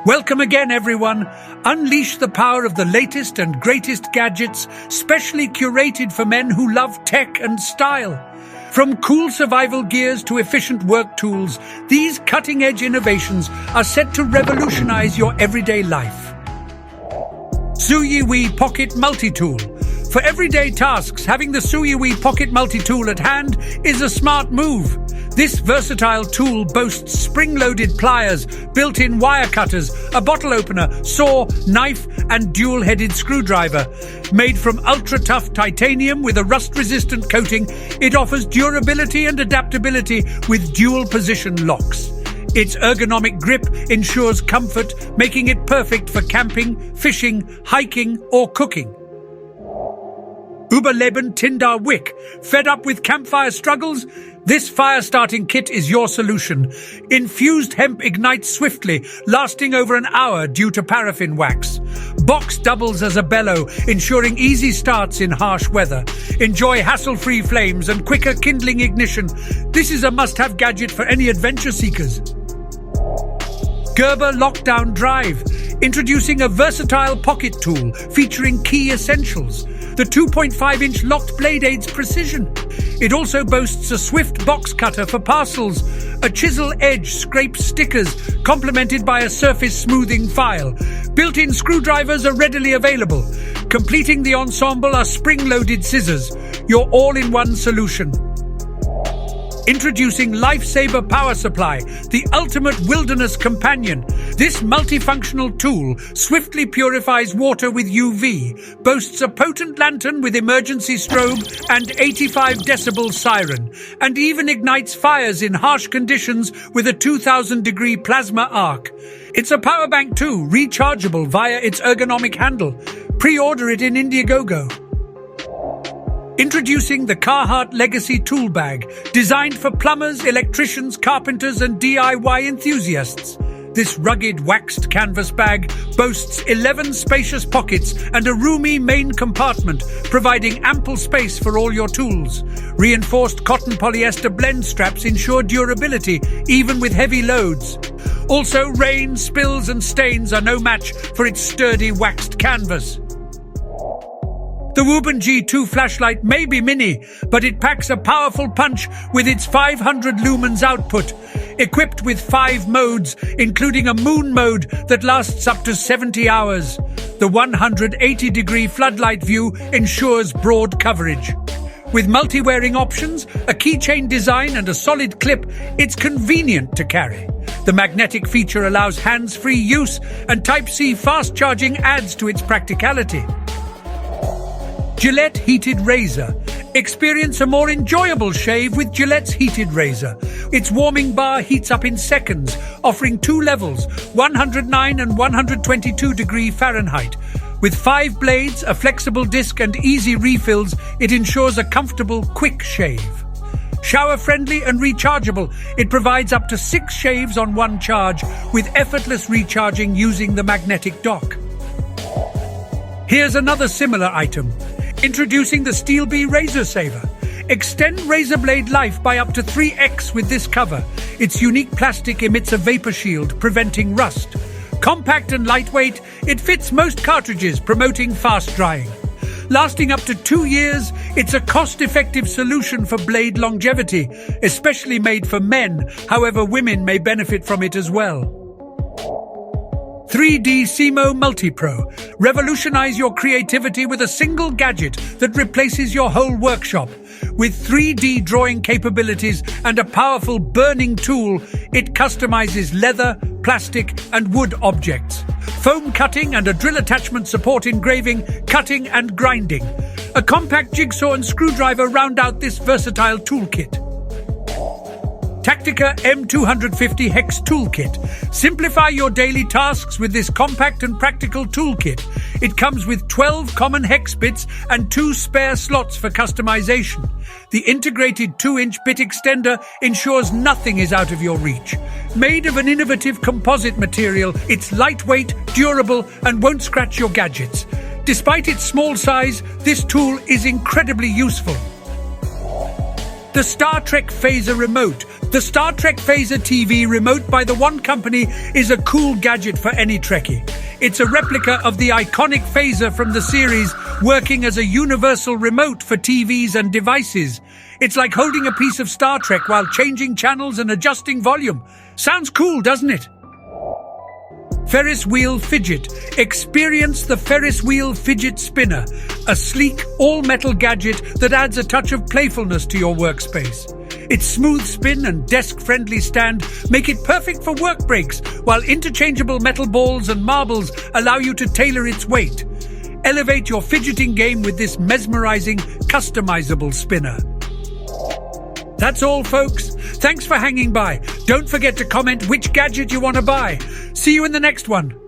Welcome again, everyone. Unleash the power of the latest and greatest gadgets, specially curated for men who love tech and style. From cool survival gears to efficient work tools, these cutting-edge innovations are set to revolutionize your everyday life. SUYIWEE Pocket Multi-Tool. For everyday tasks, having the SUYIWEE Pocket Multi-Tool at hand is a smart move. This versatile tool boasts spring-loaded pliers, built-in wire cutters, a bottle opener, saw, knife, and dual-headed screwdriver. Made from ultra-tough titanium with a rust-resistant coating, it offers durability and adaptability with dual-position locks. Its ergonomic grip ensures comfort, making it perfect for camping, fishing, hiking, or cooking. Überleben Tindår Wick. Fed up with campfire struggles? This fire-starting kit is your solution. Infused hemp ignites swiftly, lasting over an hour due to paraffin wax. Box doubles as a bellow, ensuring easy starts in harsh weather. Enjoy hassle-free flames and quicker kindling ignition. This is a must-have gadget for any adventure seekers. Gerber Lockdown Drive. Introducing a versatile pocket tool featuring key essentials. The 2.5-inch locked blade aids precision. It also boasts a swift box cutter for parcels. A chisel edge scrapes stickers, complemented by a surface smoothing file. Built-in screwdrivers are readily available. Completing the ensemble are spring-loaded scissors. Your all-in-one solution. Introducing Lifesaber-Power Supply, the ultimate wilderness companion. This multifunctional tool swiftly purifies water with UV, boasts a potent lantern with emergency strobe and 85 decibel siren, and even ignites fires in harsh conditions with a 2000-degree plasma arc. It's a power bank too, rechargeable via its ergonomic handle. Pre-order it in Indiegogo. Introducing the Carhartt Legacy Tool Bag, designed for plumbers, electricians, carpenters, and DIY enthusiasts. This rugged waxed canvas bag boasts 11 spacious pockets and a roomy main compartment, providing ample space for all your tools. Reinforced cotton polyester blend straps ensure durability, even with heavy loads. Also, rain, spills, and stains are no match for its sturdy waxed canvas. The Wuben G2 flashlight may be mini, but it packs a powerful punch with its 500 lumens output. Equipped with 5 modes, including a moon mode that lasts up to 70 hours. The 180-degree floodlight view ensures broad coverage. With multi-wearing options, a keychain design, and a solid clip, it's convenient to carry. The magnetic feature allows hands-free use, and Type-C fast charging adds to its practicality. Gilette Heated Razor. Experience a more enjoyable shave with Gilette's Heated Razor. Its warming bar heats up in seconds, offering 2 levels, 109 and 122 degree Fahrenheit. With 5 blades, a flexible disc, and easy refills, it ensures a comfortable, quick shave. Shower-friendly and rechargeable, it provides up to 6 shaves on one charge, with effortless recharging using the magnetic dock. Here's another similar item. Introducing the Steelbee Razor Saver. Extend razor blade life by up to 3x with this cover. Its unique plastic emits a vapor shield, preventing rust. Compact and lightweight, it fits most cartridges, promoting fast drying. Lasting up to 2 years, it's a cost-effective solution for blade longevity, especially made for men. However, women may benefit from it as well. 3D Simo Multipro. Revolutionize your creativity with a single gadget that replaces your whole workshop. With 3D drawing capabilities and a powerful burning tool, it customizes leather, plastic, and wood objects. Foam cutting and a drill attachment support engraving, cutting, and grinding. A compact jigsaw and screwdriver round out this versatile toolkit. Tactica M250 Hex Toolkit. Simplify your daily tasks with this compact and practical toolkit. It comes with 12 common hex bits and 2 spare slots for customization. The integrated 2-inch bit extender ensures nothing is out of your reach. Made of an innovative composite material, it's lightweight, durable, and won't scratch your gadgets. Despite its small size, this tool is incredibly useful. The Star Trek Phaser Remote. The Star Trek Phaser TV remote by the One Company is a cool gadget for any Trekkie. It's a replica of the iconic phaser from the series, working as a universal remote for TVs and devices. It's like holding a piece of Star Trek while changing channels and adjusting volume. Sounds cool, doesn't it? Ferris Wheel Fidget. Experience the Ferris Wheel Fidget Spinner, a sleek, all-metal gadget that adds a touch of playfulness to your workspace. Its smooth spin and desk-friendly stand make it perfect for work breaks, while interchangeable metal balls and marbles allow you to tailor its weight. Elevate your fidgeting game with this mesmerizing, customizable spinner. That's all, folks. Thanks for hanging by. Don't forget to comment which gadget you want to buy. See you in the next one.